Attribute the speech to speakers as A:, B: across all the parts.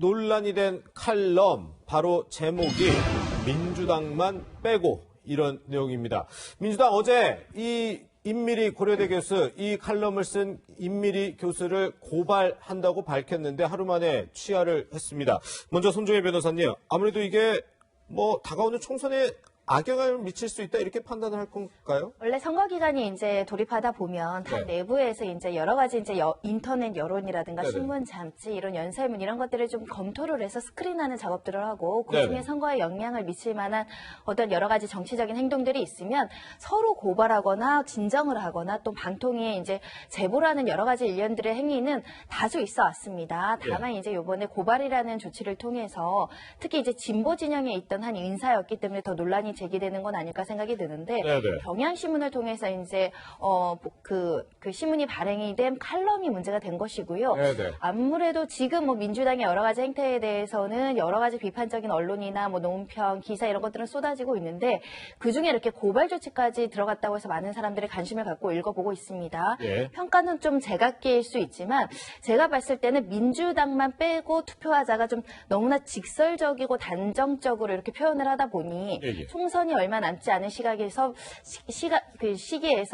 A: 논란이 된 칼럼, 바로 제목이 민주당만 빼고 이런 내용입니다. 민주당 어제 이 임미리 고려대 교수, 이 칼럼을 쓴 임미리 교수를 고발한다고 밝혔는데 하루 만에 취하를 했습니다. 먼저 손종혜 변호사님, 아무래도 이게 다가오는 총선에 악영향을 미칠 수 있다 이렇게 판단을 할 건가요?
B: 원래 선거 기간이 이제 돌입하다 보면 당 내부에서 이제 여러 가지 이제 인터넷 여론이라든가 신문 잡지 이런 연설문 이런 것들을 좀 검토를 해서 스크린하는 작업들을 하고 그중에 선거에 영향을 미칠 만한 어떤 여러 가지 정치적인 행동들이 있으면 서로 고발하거나 진정을 하거나 또 방통위에 이제 제보라는 여러 가지 일련들의 행위는 다수 있어 왔습니다. 다만 이제 이번에 고발이라는 조치를 통해서 특히 이제 진보 진영에 있던 한 인사였기 때문에 더 논란이 제기되는 건 아닐까 생각이 드는데 경향신문을 통해서 이제 그 신문이 발행이 된 칼럼이 문제가 된 것이고요. 아무래도 지금 민주당의 여러 가지 행태에 대해서는 여러 가지 비판적인 언론이나 논평, 기사 이런 것들은 쏟아지고 있는데 그중에 이렇게 고발 조치까지 들어갔다고 해서 많은 사람들이 관심을 갖고 읽어보고 있습니다. 평가는 좀 제각기일 수 있지만 제가 봤을 때는 민주당만 빼고 투표하자가 좀 너무나 직설적이고 단정적으로 이렇게 표현을 하다 보니 총선이 얼마 남지 않은 시기에서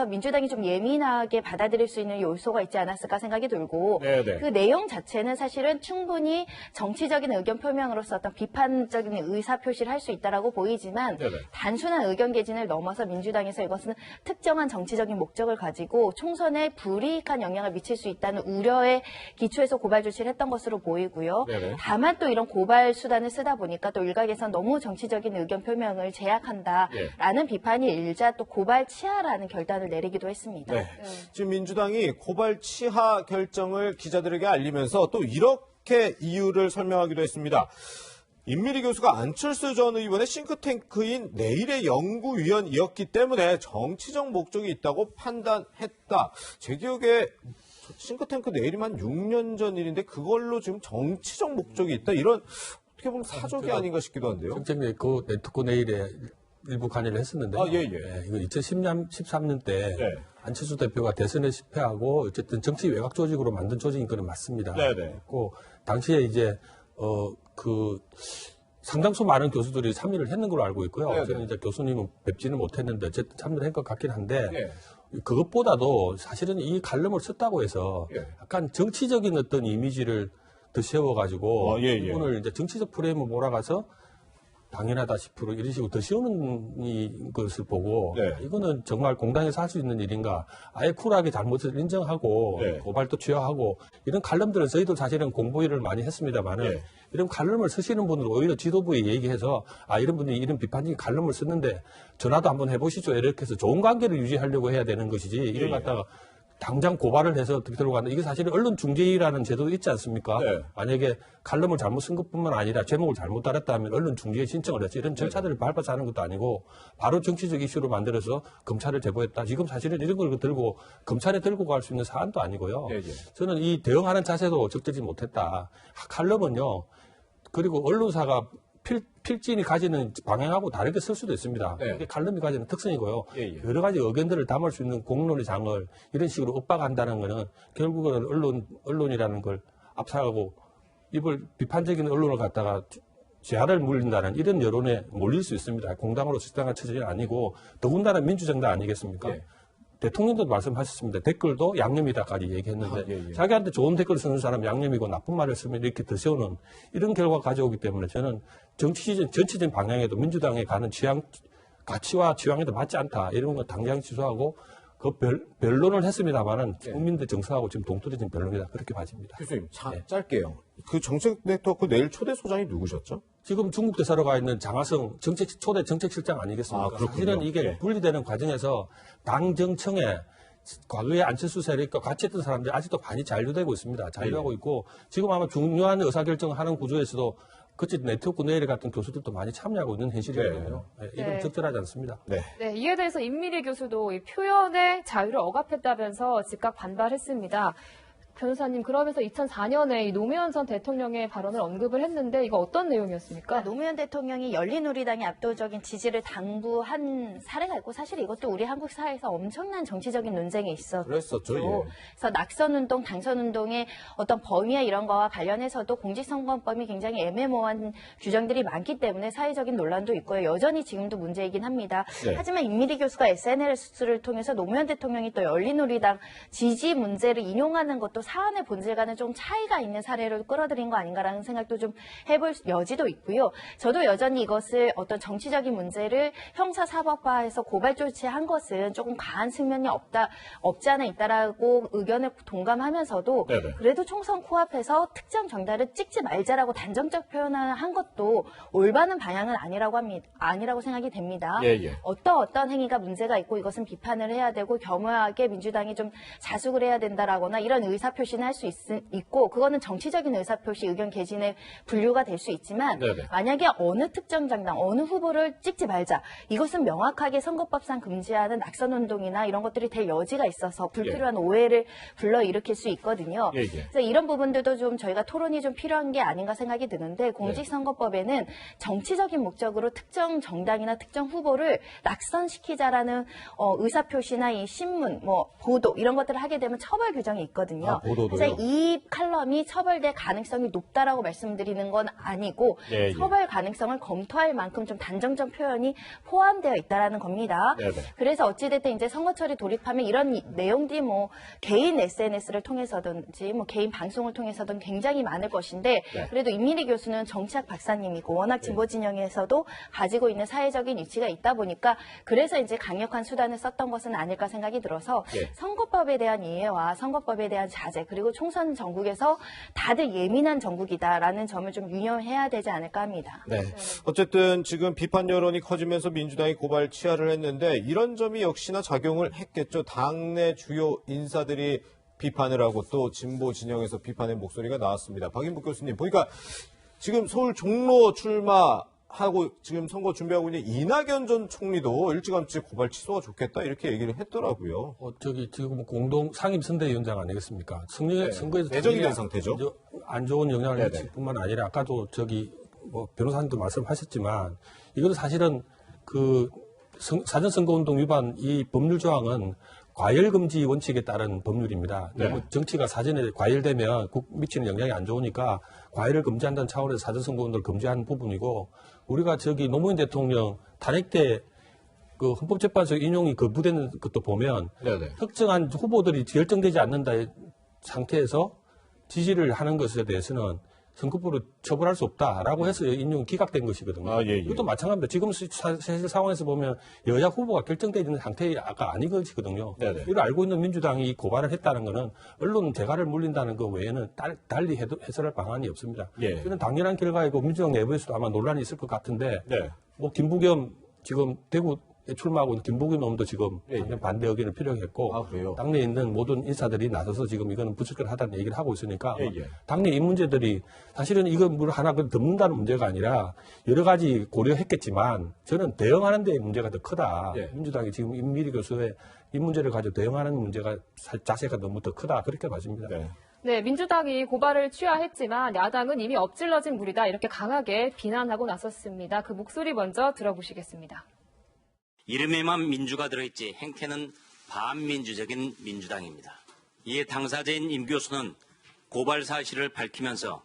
B: 민주당이 좀 예민하게 받아들일 수 있는 요소가 있지 않았을까 생각이 들고 그 내용 자체는 사실은 충분히 정치적인 의견 표명으로서 어떤 비판적인 의사 표시를 할 수 있다라고 보이지만 단순한 의견 개진을 넘어서 민주당에서 이것은 특정한 정치적인 목적을 가지고 총선에 불이익한 영향을 미칠 수 있다는 우려에 기초해서 고발 조치를 했던 것으로 보이고요. 다만 또 이런 고발 수단을 쓰다 보니까 또 일각에서 너무 정치적인 의견 표명을 제약한다라는 비판이 일자 또 고발 취하라는 결단을 내리기도 했습니다.
A: 지금 민주당이 고발 취하 결정을 기자들에게 알리면서 또 이렇게 이유를 설명하기도 했습니다. 임미리 교수가 안철수 전 의원의 싱크탱크인 내일의 연구위원이었기 때문에 정치적 목적이 있다고 판단했다. 제 기억에 싱크탱크 내일이면 6년 전 일인데 그걸로 지금 정치적 목적이 있다. 이런 어떻게 보면 사족이 아닌가 싶기도 한데요.
C: 정책위 그 네트워크 내일에 일부 관여를 했었는데요. 이거 2013년 때 안철수 대표가 대선에 실패하고 어쨌든 정치 외곽 조직으로 만든 조직인 건 맞습니다. 그 당시에 이제 상당수 많은 교수들이 참여를 했는 걸로 알고 있고요. 저는 이제 교수님은 뵙지는 못했는데 어쨌든 참여를 한 것 같긴 한데 그것보다도 사실은 이 칼럼을 썼다고 해서 약간 정치적인 어떤 이미지를 더 세워가지고 이분을 이제 정치적 프레임을 몰아가서 당연하다 10% 이런 식으로 더 씌우는 것을 보고 이거는 정말 공당에서 할 수 있는 일인가 아예 쿨하게 잘못을 인정하고 고발도 취하하고 이런 칼럼들은 저희도 사실은 공부 일을 많이 했습니다만은 이런 칼럼을 쓰시는 분들은 오히려 지도부에 얘기해서 이런 분들이 이런 비판적인 칼럼을 썼는데 전화도 한번 해보시죠 이렇게 해서 좋은 관계를 유지하려고 해야 되는 것이지 이걸 갖다가 당장 고발을 해서 어떻게 들어가는 이게 사실은 언론중재위라는 제도도 있지 않습니까? 만약에 칼럼을 잘못 쓴 것뿐만 아니라 제목을 잘못 달았다면 언론중재에 신청을 했지 이런 절차들을 밟아서 하는 것도 아니고 바로 정치적 이슈로 만들어서 검찰을 제보했다. 지금 사실은 이런 걸 들고 검찰에 들고 갈 수 있는 사안도 아니고요. 저는 이 대응하는 자세도 적절히 못했다. 칼럼은요. 그리고 언론사가 필진이 가지는 방향하고 다르게 쓸 수도 있습니다. 이게 칼럼이 가지는 특성이고요. 여러 가지 의견들을 담을 수 있는 공론의 장을 이런 식으로 엇박한다는 거는 결국은 언론이라는 걸 앞서가고 이걸 비판적인 언론을 갖다가 제한을 물린다는 이런 여론에 몰릴 수 있습니다. 공당으로 식당한 처지는 아니고 더군다나 민주정당 아니겠습니까? 대통령도 말씀하셨습니다. 댓글도 양념이다까지 얘기했는데 자기한테 좋은 댓글을 쓰는 사람 양념이고 나쁜 말을 쓰면 이렇게 드세우는 이런 결과가 가져오기 때문에 저는 전체적인 방향에도 민주당에 가는 가치와 취향에도 맞지 않다. 이런 거 당장 취소하고 그 변론을 했습니다만은 국민들 정서하고 지금 동떨어진 변론이다. 그렇게 봐집니다.
A: 교수님, 짧게요. 그 정책 네트워크 내일 초대 소장이 누구셨죠?
C: 지금 중국 대사로 가 있는 장하성 초대 정책실장 아니겠습니까? 사실은 이게 분리되는 과정에서 당 정청에 과거에 안철수 세력과 같이 했던 사람들이 아직도 많이 잔류되고 있습니다. 잔류하고 있고 지금 아마 중요한 의사결정을 하는 구조에서도 그치 네트워크 내일 같은 교수들도 많이 참여하고 있는 현실이거든요. 이건 적절하지 않습니다.
D: 이에 대해서 임미리 교수도 이 표현의 자유를 억압했다면서 즉각 반발했습니다. 변호사님, 그러면서 2004년에 이 노무현 전 대통령의 발언을 언급을 했는데 이거 어떤 내용이었습니까?
B: 그러니까 노무현 대통령이 열린우리당의 압도적인 지지를 당부한 사례가 있고 사실 이것도 우리 한국 사회에서 엄청난 정치적인 논쟁에 있었죠.
A: 그랬었죠. 예.
B: 그래서 낙선운동, 당선운동의 어떤 범위와 이런 거와 관련해서도 공직선거법이 굉장히 애매모호한 규정들이 많기 때문에 사회적인 논란도 있고요. 여전히 지금도 문제이긴 합니다.
A: 네.
B: 하지만 임미리 교수가 SNS를 통해서 노무현 대통령이 또 열린우리당 지지 문제를 인용하는 것도 사안의 본질과는 좀 차이가 있는 사례를 끌어들인 거 아닌가라는 생각도 좀 해볼 여지도 있고요. 저도 여전히 이것을 어떤 정치적인 문제를 형사사법화해서 고발 조치한 것은 조금 과한 측면이 없지 않아 있다라고 의견을 동감하면서도
A: 네네.
B: 그래도 총선 코앞에서 특정 정당을 찍지 말자라고 단정적 표현을 한 것도 올바른 방향은 아니라고 생각이 됩니다.
A: 예, 예.
B: 어떤 행위가 문제가 있고 이것은 비판을 해야 되고 겸허하게 민주당이 좀 자숙을 해야 된다라거나 이런 의사표시는 할 수 있고 그거는 정치적인 의사표시, 의견 개진의 분류가 될 수 있지만
A: 네네.
B: 만약에 어느 특정 정당, 어느 후보를 찍지 말자. 이것은 명확하게 선거법상 금지하는 낙선운동이나 이런 것들이 될 여지가 있어서 불필요한 오해를 불러일으킬 수 있거든요.
A: 예, 예.
B: 그래서 이런 부분들도 좀 저희가 토론이 좀 필요한 게 아닌가 생각이 드는데 공직선거법에는 정치적인 목적으로 특정 정당이나 특정 후보를 낙선시키자라는 의사표시나 이 신문, 보도 이런 것들을 하게 되면 처벌 규정이 있거든요.
A: 아, 보도도요?
B: 그래서 이 칼럼이 처벌될 가능성이 높다라고 말씀드리는 건 아니고
A: 예, 예.
B: 처벌 가능성을 검토할 만큼 좀 단정적 표현이 포함되어 있다라는 겁니다.
A: 네네.
B: 그래서 어찌됐든 이제 선거철이 돌입하면 이런 내용들이 개인 SNS를 통해서든지 개인 방송을 통해서든 굉장히 많을 것인데
A: 네.
B: 그래도 임미리 교수는 정치학 박사님이고 워낙 진보 진영에서도 가지고 있는 사회적인 위치가 있다 보니까 그래서 이제 강력한 수단을 썼던 것은 아닐까 생각이 들어서
A: 예.
B: 선거법에 대한 이해와 선거법에 대한 자제 그리고 총선 전국에서 다들 예민한 전국이다라는 점을 좀 유념해야 되지 않을까 합니다.
A: 네. 어쨌든 지금 비판 여론이 커지면서 민주당이 고발 취하를 했는데 이런 점이 역시나 작용을 했겠죠. 당내 주요 인사들이 비판을 하고 또 진보 진영에서 비판의 목소리가 나왔습니다. 박인복 교수님, 보니까 지금 서울 종로 출마하고 지금 선거 준비하고 있는 이낙연 전 총리도 일찌감치 고발 취소가 좋겠다 이렇게 얘기를 했더라고요.
C: 지금 공동 상임선대위원장 아니겠습니까?
A: 네.
C: 선거에서
A: 내정이 된 상태죠.
C: 안 좋은 영향을
A: 네네.
C: 미칠 뿐만 아니라 아까도 변호사님도 말씀하셨지만 이것도 사실은 사전선거운동 위반 이 법률 조항은 과열금지 원칙에 따른 법률입니다.
A: 네.
C: 너무 정치가 사전에 과열되면 미치는 영향이 안 좋으니까 과열을 금지한다는 차원에서 사전선거운동을 금지하는 부분이고 우리가 노무현 대통령 탄핵 때 그 헌법재판소 인용이 거부되는 것도 보면
A: 네네.
C: 특정한 후보들이 결정되지 않는다 상태에서 지지를 하는 것에 대해서는 선거법으로 처벌할 수 없다라고 해서 인용이 기각된 것이거든요.
A: 아, 예, 예.
C: 이것도 마찬가지입니다. 지금 사실 상황에서 보면 여야 후보가 결정되어 있는 상태가 아닌 것이거든요.
A: 네네.
C: 이걸 알고 있는 민주당이 고발을 했다는 것은 언론 대가를 물린다는 것 외에는 달리 해설할 방안이 없습니다.
A: 예.
C: 이는 당연한 결과이고 민주당 내부에서도 아마 논란이 있을 것 같은데
A: 네.
C: 김부겸 지금 대구에 출마하고 있는 김부겸 의원도 지금
A: 예, 예.
C: 반대 의견을 표명했고
A: 아, 그래요?
C: 당내에 있는 모든 인사들이 나서서 지금 이거는 부적절하다는 얘기를 하고 있으니까
A: 예, 예.
C: 당내 이 문제들이 사실은 이거 물 하나 덮는다는 문제가 아니라 여러 가지 고려했겠지만 저는 대응하는 데 문제가 더 크다.
A: 예.
C: 민주당이 지금 임미리 교수의 이 문제를 가지고 대응하는 문제가 자세가 너무 더 크다. 그렇게 봐집니다.
A: 네.
D: 네, 민주당이 고발을 취하했지만 야당은 이미 엎질러진 물이다 이렇게 강하게 비난하고 나섰습니다. 그 목소리 먼저 들어보시겠습니다.
E: 이름에만 민주가 들어있지 행태는 반민주적인 민주당입니다. 이에 당사자인 임 교수는 고발 사실을 밝히면서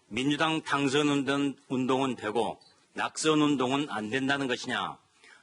E: 민주당 당선운동은 되고 낙선운동은 안 된다는 것이냐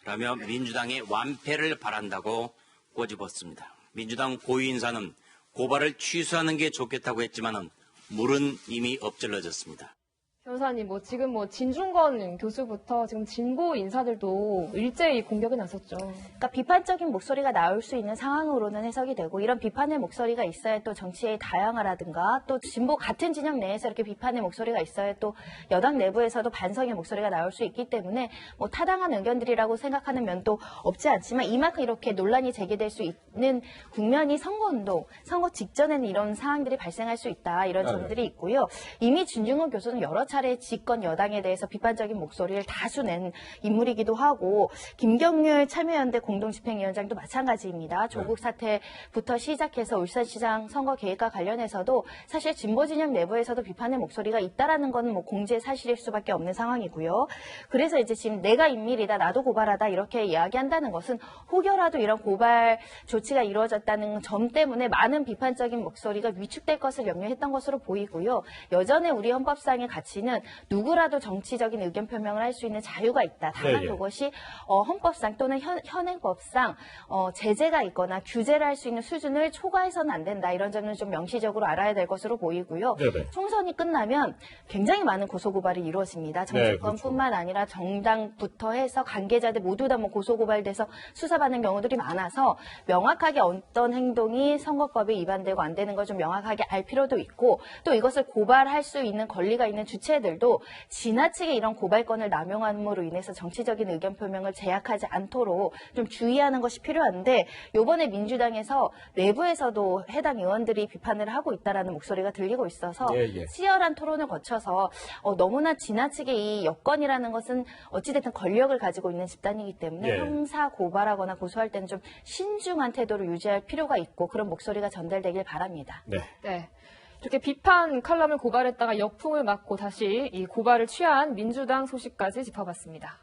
E: 라며 민주당의 완패를 바란다고 꼬집었습니다. 민주당 고위 인사는 고발을 취소하는 게 좋겠다고 했지만은 물은 이미 엎질러졌습니다.
D: 변호사님, 지금 진중권 교수부터 지금 진보 인사들도 일제히 공격에 나섰죠.
B: 그러니까 비판적인 목소리가 나올 수 있는 상황으로는 해석이 되고 이런 비판의 목소리가 있어야 또 정치의 다양화라든가 또 진보 같은 진영 내에서 이렇게 비판의 목소리가 있어야 또 여당 내부에서도 반성의 목소리가 나올 수 있기 때문에 타당한 의견들이라고 생각하는 면도 없지 않지만 이만큼 이렇게 논란이 제기될 수 있는 국면이 선거운동, 선거 직전에는 이런 상황들이 발생할 수 있다 이런 점들이 있고요. 이미 진중권 교수는 여러 차례 집권 여당에 대해서 비판적인 목소리를 다수 낸 인물이기도 하고 김경률 참여연대 공동집행위원장도 마찬가지입니다. 조국 사태부터 시작해서 울산시장 선거 계획과 관련해서도 사실 진보 진영 내부에서도 비판의 목소리가 있다라는 건 뭐 공지의 사실일 수밖에 없는 상황이고요. 그래서 이제 지금 내가 인밀이다, 나도 고발하다 이렇게 이야기한다는 것은 혹여라도 이런 고발 조치가 이루어졌다는 점 때문에 많은 비판적인 목소리가 위축될 것을 염려했던 것으로 보이고요. 여전히 우리 헌법상의 가치는 누구라도 정치적인 의견 표명을 할 수 있는 자유가 있다. 다만 그것이 헌법상 또는 현행법상 제재가 있거나 규제를 할 수 있는 수준을 초과해서는 안 된다. 이런 점은 좀 명시적으로 알아야 될 것으로 보이고요.
A: 네네.
B: 총선이 끝나면 굉장히 많은 고소고발이 이루어집니다. 정치권뿐만 아니라 정당부터 해서 관계자들 모두 다 뭐 고소고발돼서 수사받는 경우들이 많아서 명확하게 어떤 행동이 선거법에 위반되고 안 되는 걸 좀 명확하게 알 필요도 있고 또 이것을 고발할 수 있는 권리가 있는 주체들도 지나치게 이런 고발권을 남용함으로 인해서 정치적인 의견 표명을 제약하지 않도록 좀 주의하는 것이 필요한데 이번에 민주당에서 내부에서도 해당 의원들이 비판을 하고 있다라는 목소리가 들리고 있어서 치열한 토론을 거쳐서 너무나 지나치게 이 여권이라는 것은 어찌됐든 권력을 가지고 있는 집단이기 때문에 형사 고발하거나 고소할 때는 좀 신중한 태도를 유지할 필요가 있고 그런 목소리가 전달되길 바랍니다.
D: 네. 이렇게 비판 칼럼을 고발했다가 역풍을 맞고 다시 이 고발을 취한 민주당 소식까지 짚어봤습니다.